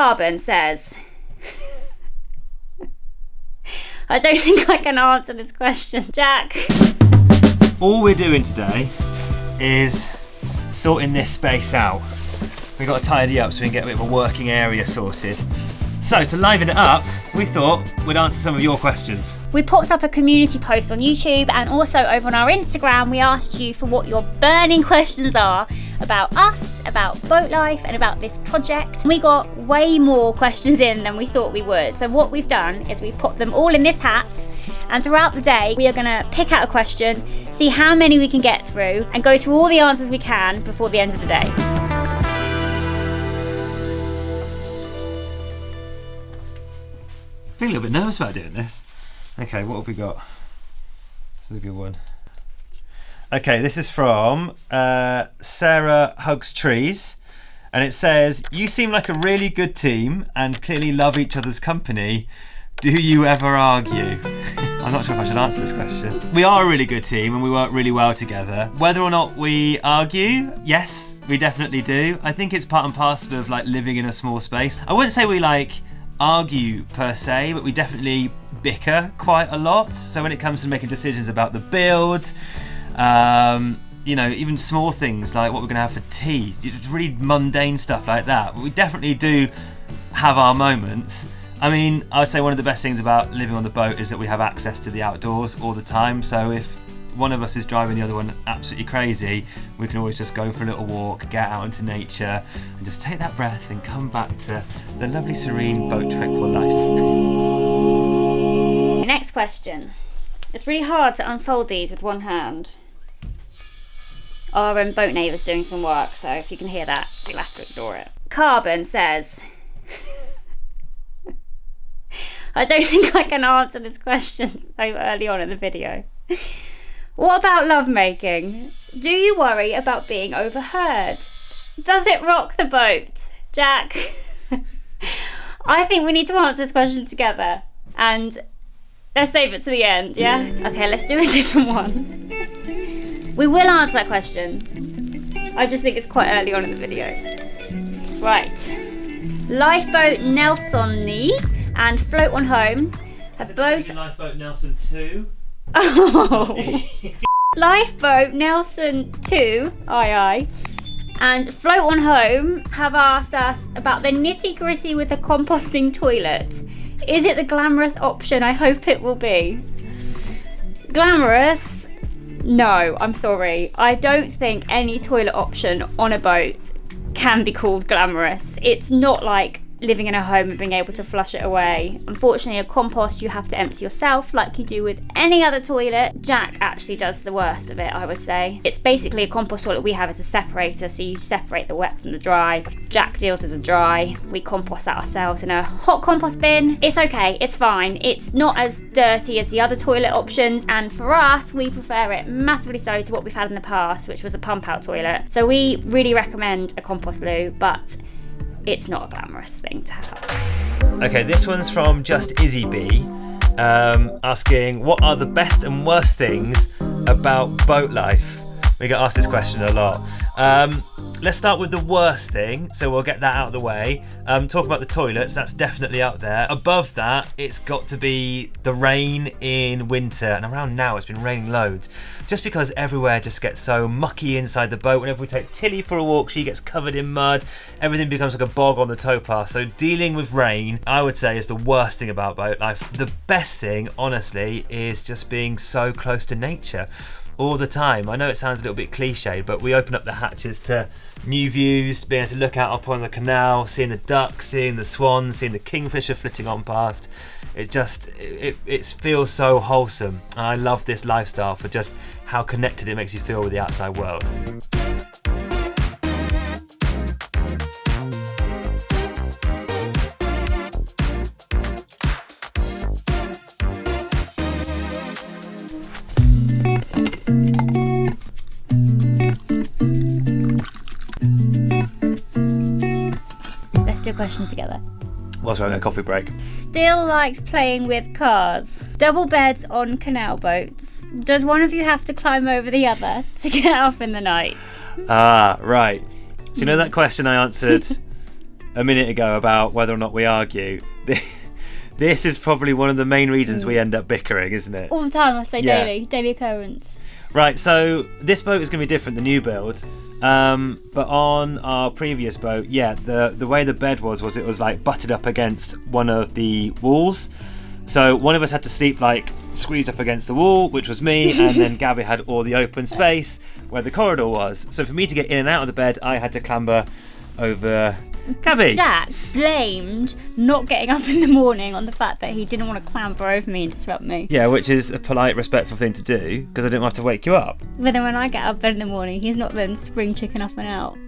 Carbon says, I don't think I can answer this question. Jack. All we're doing today is sorting this space out. We've got to tidy up so we can get a bit of a working area sorted. So to liven it up, we thought we'd answer some of your questions. We popped up a community post on YouTube and also over on our Instagram we asked you for what your burning questions are about us, about boat life and about this project. We got way more questions in than we thought we would. So what we've done is we've popped them all in this hat, and throughout the day we are going to pick out a question, see how many we can get through and go through all the answers we can before the end of the day. I'm a little bit nervous about doing this. Okay, what have we got? This is a good one. Okay, this is from Sarah Hugs Trees, and it says, you seem like a really good team and clearly love each other's company. Do you ever argue? I'm not sure if I should answer this question. We are a really good team and we work really well together. Whether or not we argue, yes, we definitely do. I think it's part and parcel of like living in a small space. I wouldn't say we like argue per se, but we definitely bicker quite a lot. So when it comes to making decisions about the build, you know, even small things like what we're gonna have for tea, really mundane stuff like that, but we definitely do have our moments. I mean, I would say one of the best things about living on the boat is that we have access to the outdoors all the time. So if one of us is driving the other one absolutely crazy, we can always just go for a little walk, get out into nature and just take that breath and come back to the lovely serene boat trek for life. Next question. It's really hard to unfold these with one hand. Our boat neighbour's doing some work, so if you can hear that, you'll have to ignore it. Carbon says, I don't think I can answer this question so early on in the video. What about lovemaking? Do you worry about being overheard? Does it rock the boat? Jack? I think we need to answer this question together and let's save it to the end, yeah? Okay, let's do a different one. We will answer that question. I just think it's quite early on in the video. Right. Lifeboat Nelson and Float on Home have both... Lifeboat Nelson 2. Oh. Lifeboat Nelson 2, aye, and Float on Home have asked us about the nitty gritty with the composting toilet. Is it the glamorous option? I hope it will be. Glamorous? No, I'm sorry. I don't think any toilet option on a boat can be called glamorous. It's not like living in a home and being able to flush it away. Unfortunately, a compost you have to empty yourself like you do with any other toilet. Jack actually does the worst of it, I would say. It's basically a compost toilet we have as a separator, so you separate the wet from the dry. Jack deals with the dry. We compost that ourselves in a hot compost bin. It's okay, it's fine. It's not as dirty as the other toilet options, and for us, we prefer it massively so to what we've had in the past, which was a pump out toilet. So we really recommend a compost loo, but it's not a glamorous thing to have. Okay, this one's from Just Izzy B, asking what are the best and worst things about boat life? We get asked this question a lot. Let's start with the worst thing, so we'll get that out of the way. Talk about the toilets, that's definitely up there. Above that, it's got to be the rain in winter, and around now it's been raining loads. Just because everywhere just gets so mucky inside the boat. Whenever we take Tilly for a walk, she gets covered in mud. Everything becomes like a bog on the towpath. So dealing with rain, I would say, is the worst thing about boat life. The best thing, honestly, is just being so close to nature all the time. I know it sounds a little bit cliche, but we open up the hatches to new views, being able to look out upon the canal, seeing the ducks, seeing the swans, seeing the kingfisher flitting on past. It feels so wholesome, and I love this lifestyle for just how connected it makes you feel with the outside world. Let's do a question together. Whilst we're having a coffee break. Still likes playing with cars. Double beds on canal boats. Does one of you have to climb over the other to get up in the night? Ah, right. So you know that question I answered a minute ago about whether or not we argue, this is probably one of the main reasons we end up bickering, isn't it? All the time, I say Yeah. daily occurrence. Right, so this boat is going to be different, the new build. But on our previous boat, yeah, the way the bed was it was like butted up against one of the walls. So one of us had to sleep like squeezed up against the wall, which was me, and then Gabby had all the open space where the corridor was. So for me to get in and out of the bed, I had to clamber over Gabby. Jack blamed not getting up in the morning on the fact that he didn't want to clamber over me and disrupt me. Yeah, which is a polite, respectful thing to do, because I didn't have to wake you up. But then when I get out of bed in the morning, he's not then spring chicken up and out.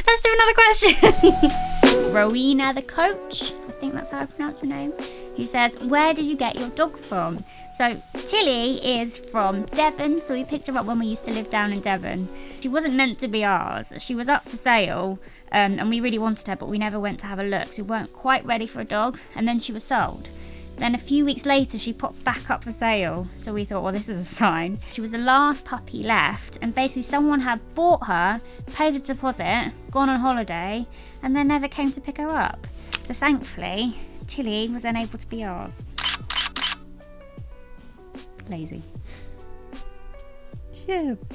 Let's do another question. Rowena the coach, I think that's how I pronounce your name, who says, where did you get your dog from? So Tilly is from Devon, so we picked her up when we used to live down in Devon. She wasn't meant to be ours. She was up for sale, and we really wanted her, but we never went to have a look. So we weren't quite ready for a dog, and then she was sold. Then a few weeks later, she popped back up for sale. So we thought, well, this is a sign. She was the last puppy left, and basically someone had bought her, paid the deposit, gone on holiday, and then never came to pick her up. So thankfully, Tilly was then able to be ours. Lazy. Shut up.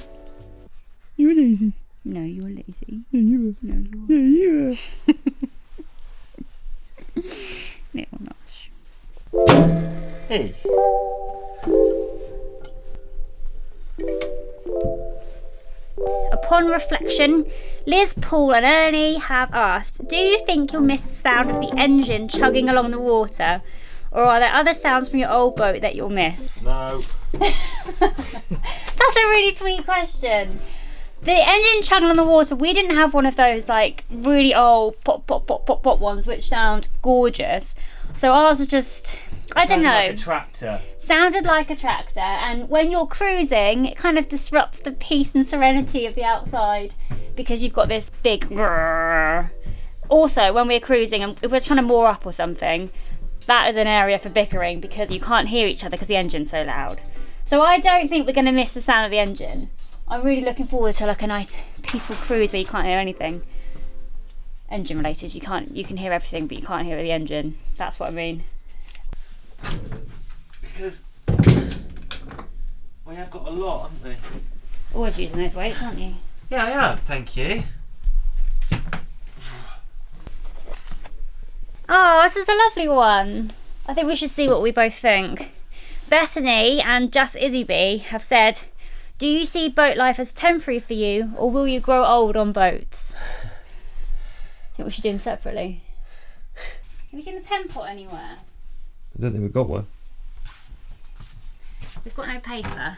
You were lazy. No, you're lazy. Yeah, you were. No, you're Yeah, you were. little nosh. Hey. Upon reflection, Liz, Paul and Ernie have asked, do you think you'll miss the sound of the engine chugging along the water? Or are there other sounds from your old boat that you'll miss? No. That's a really sweet question. The engine chugging on the water, we didn't have one of those like really old pop pop pop pop pop ones which sound gorgeous. So ours was just, I don't know. Like a tractor. Sounded like a tractor, and when you're cruising, it kind of disrupts the peace and serenity of the outside because you've got this big grrr. Also, when we're cruising and if we're trying to moor up or something, that is an area for bickering because you can't hear each other because the engine's so loud. So I don't think we're going to miss the sound of the engine. I'm really looking forward to like a nice peaceful cruise where you can't hear anything engine related. You can hear everything, but you can't hear the engine. That's what I mean. Because we have got a lot, haven't we? Always using those weights, aren't you? Yeah, I am. Thank you. Oh, this is a lovely one. I think we should see what we both think. Bethany and Just Izzy B have said, do you see boat life as temporary for you, or will you grow old on boats? I think we should do them separately. Have you seen the pen pot anywhere? I don't think we've got one. We've got no paper,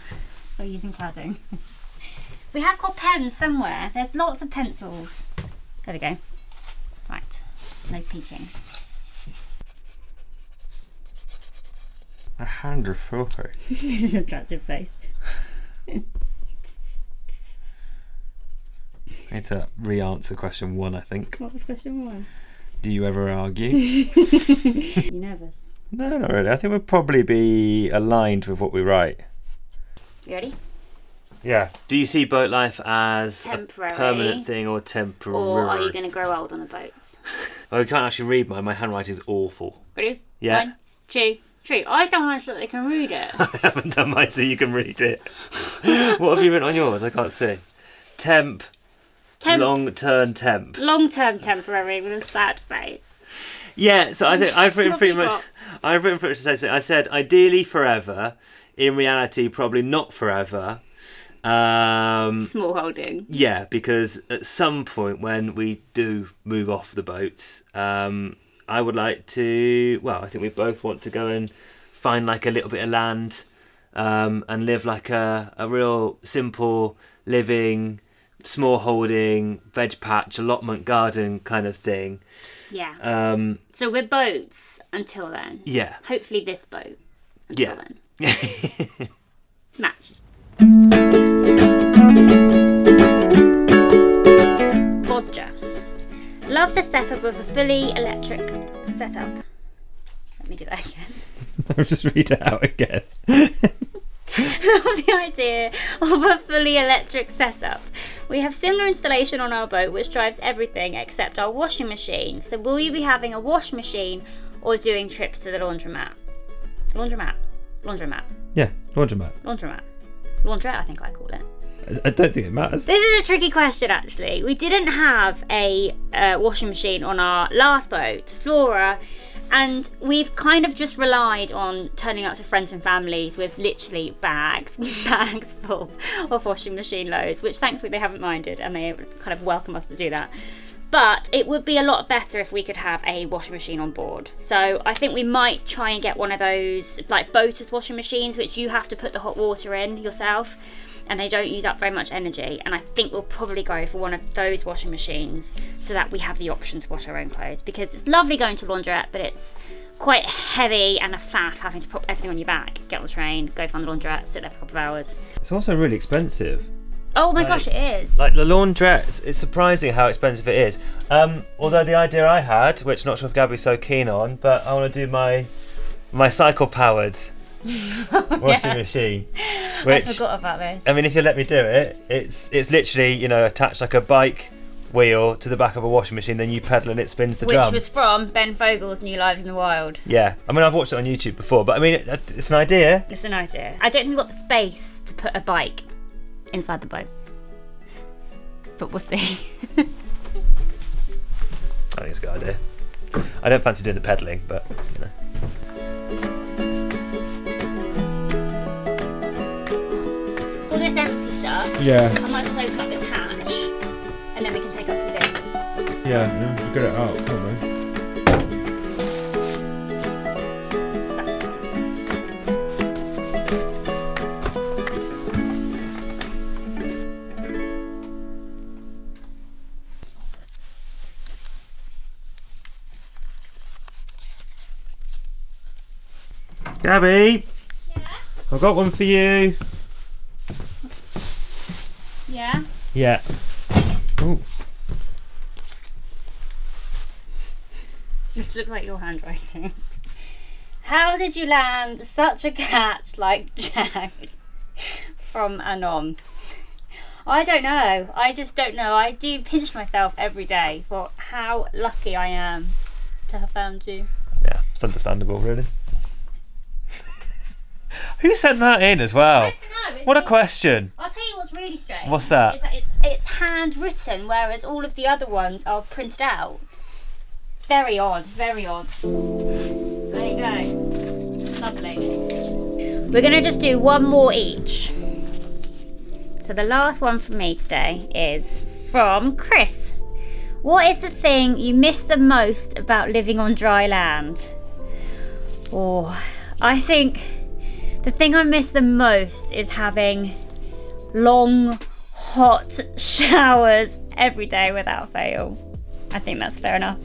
so we're using cladding. We have got pens somewhere. There's lots of pencils. There we go. Right, no peeking. A hand refill. This is an attractive face. I need to re-answer question 1, I think. What was question 1? Do you ever argue? You nervous? No, not really. I think we'll probably be aligned with what we write. You ready? Yeah. Do you see boat life as Temporary. a permanent thing or temporary? Or are you going to grow old on the boats? Well, I can't actually read mine. My handwriting's awful. Ready? Yeah. 1, 2, 3. I don't want so that they can read it. I haven't done mine so you can read it. What have you written on yours? I can't see. Temp. Long-term temp. Long-term temporary with a sad face. Yeah, so I think I've written What pretty have you much. I've written pretty much the same thing. I said ideally forever. In reality, probably not forever. Small holding. Yeah, because at some point when we do move off the boats, I would like to. Well, I think we both want to go and find like a little bit of land, and live like a real simple living, small holding, veg patch, allotment garden kind of thing. Yeah. So we're boats until then. Yeah. Hopefully this boat until then. Matched. Roger. Love the setup of a fully electric setup. Let me do that again. I'll just read it out again. Love the idea of a fully electric setup. We have similar installation on our boat which drives everything except our washing machine. So will you be having a wash machine or doing trips to the laundromat? Laundromat. Yeah, laundromat. Laundrette, I think I call it. I don't think it matters. This is a tricky question, actually. We didn't have a washing machine on our last boat, Flora, and we've kind of just relied on turning up to friends and families with literally bags full of washing machine loads, which thankfully they haven't minded and they kind of welcome us to do that. But it would be a lot better if we could have a washing machine on board. So I think we might try and get one of those like boaters washing machines, which you have to put the hot water in yourself and they don't use up very much energy. And I think we'll probably go for one of those washing machines so that we have the option to wash our own clothes, because it's lovely going to a laundrette, but it's quite heavy and a faff having to pop everything on your back, get on the train, go find the laundrette, sit there for a couple of hours. It's also really expensive. Oh my gosh, it is. Like the laundrette, it's surprising how expensive it is. Although the idea I had, which I'm not sure if Gabby's so keen on, but I want to do my cycle-powered washing machine. Which, I forgot about this. I mean, if you let me do it, it's literally, you know, attached like a bike wheel to the back of a washing machine, then you pedal and it spins the drum. Which was from Ben Fogle's New Lives in the Wild. Yeah, I mean, I've watched it on YouTube before, but I mean, it's an idea. It's an idea. I don't think we've got the space to put a bike inside the boat, but we'll see. I think it's a good idea. I don't fancy doing the pedalling, but you know. All this empty stuff. Yeah. I might as well open up this hatch, and then we can take up to the bins. Yeah, we'll get it out, can't we? Gabby, Yeah. I've got one for you. Yeah. Yeah. Ooh. This looks like your handwriting. How did you land such a catch like Jack from Anon? I don't know. I just don't know. I do pinch myself every day for how lucky I am to have found you. Yeah, it's understandable, really. Who sent that in as well? I don't know, What a question. I'll tell you what's really strange. What's that? Is that it's handwritten, whereas all of the other ones are printed out. Very odd, very odd. There you go. Lovely. We're going to just do one more each. So the last one from me today is from Chris. What is the thing you miss the most about living on dry land? Oh, I think the thing I miss the most is having long, hot showers every day without fail. I think that's fair enough.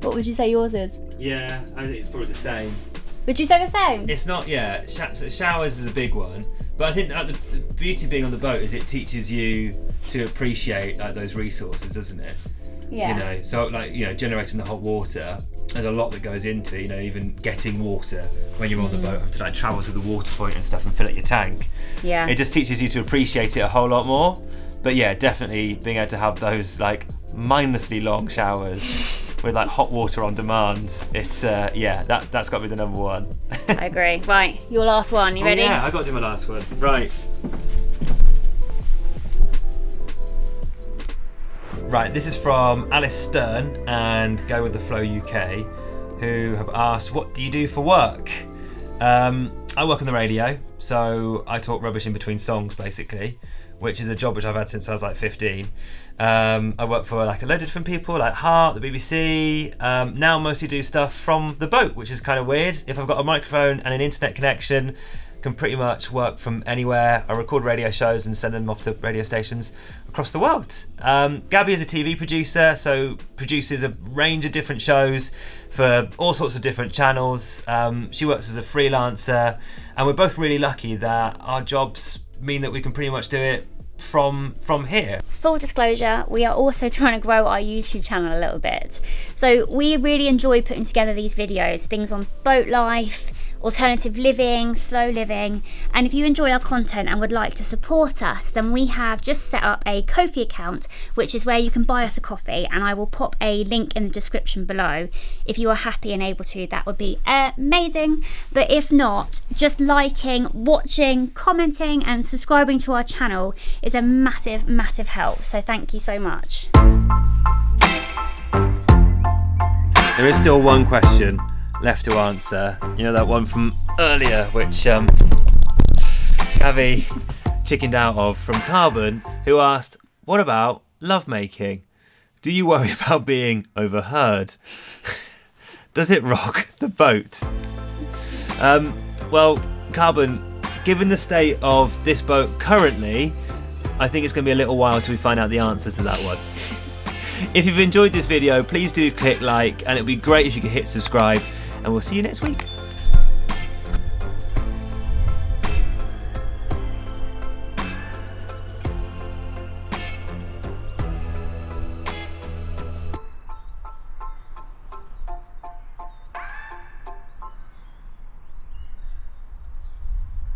What would you say yours is? Yeah, I think it's probably the same. Would you say the same? It's not, yeah, so showers is a big one, but I think like, the beauty of being on the boat is it teaches you to appreciate like those resources, doesn't it? Yeah. You know, so like, you know, generating the hot water, there's a lot that goes into, you know, even getting water when you're on the boat, to like travel to the water point and stuff and fill up your tank. Yeah. It just teaches you to appreciate it a whole lot more. But yeah, definitely being able to have those like mindlessly long showers with like hot water on demand, it's yeah, that's got to be the number one. I agree. Right, your last one. You ready? Yeah, I got to do my last one. Right. Right, this is from Alice Stern and Go With The Flow UK, who have asked, what do you do for work? I work on the radio, so I talk rubbish in between songs basically, which is a job which I've had since I was like 15. I work for like a load of different people, like Heart, the BBC. Now mostly do stuff from the boat, which is kind of weird. If I've got a microphone and an internet connection, can pretty much work from anywhere. I record radio shows and send them off to radio stations across the world. Gabby is a TV producer, so produces a range of different shows for all sorts of different channels. She works as a freelancer, and we're both really lucky that our jobs mean that we can pretty much do it from here. Full disclosure, we are also trying to grow our YouTube channel a little bit. So we really enjoy putting together these videos, things on boat life, alternative living, slow living. And if you enjoy our content and would like to support us, then we have just set up a Ko-fi account, which is where you can buy us a coffee, and I will pop a link in the description below. If you are happy and able to, that would be amazing. But if not, just liking, watching, commenting and subscribing to our channel is a massive, massive help. So thank you so much. There is still one question left to answer. You know, that one from earlier, which Gabby chickened out of, from Carbon, who asked, what about lovemaking? Do you worry about being overheard? Does it rock the boat? Well, Carbon, given the state of this boat currently, I think it's going to be a little while till we find out the answers to that one. If you've enjoyed this video, please do click like, and it'd be great if you could hit subscribe, and we'll see you next week.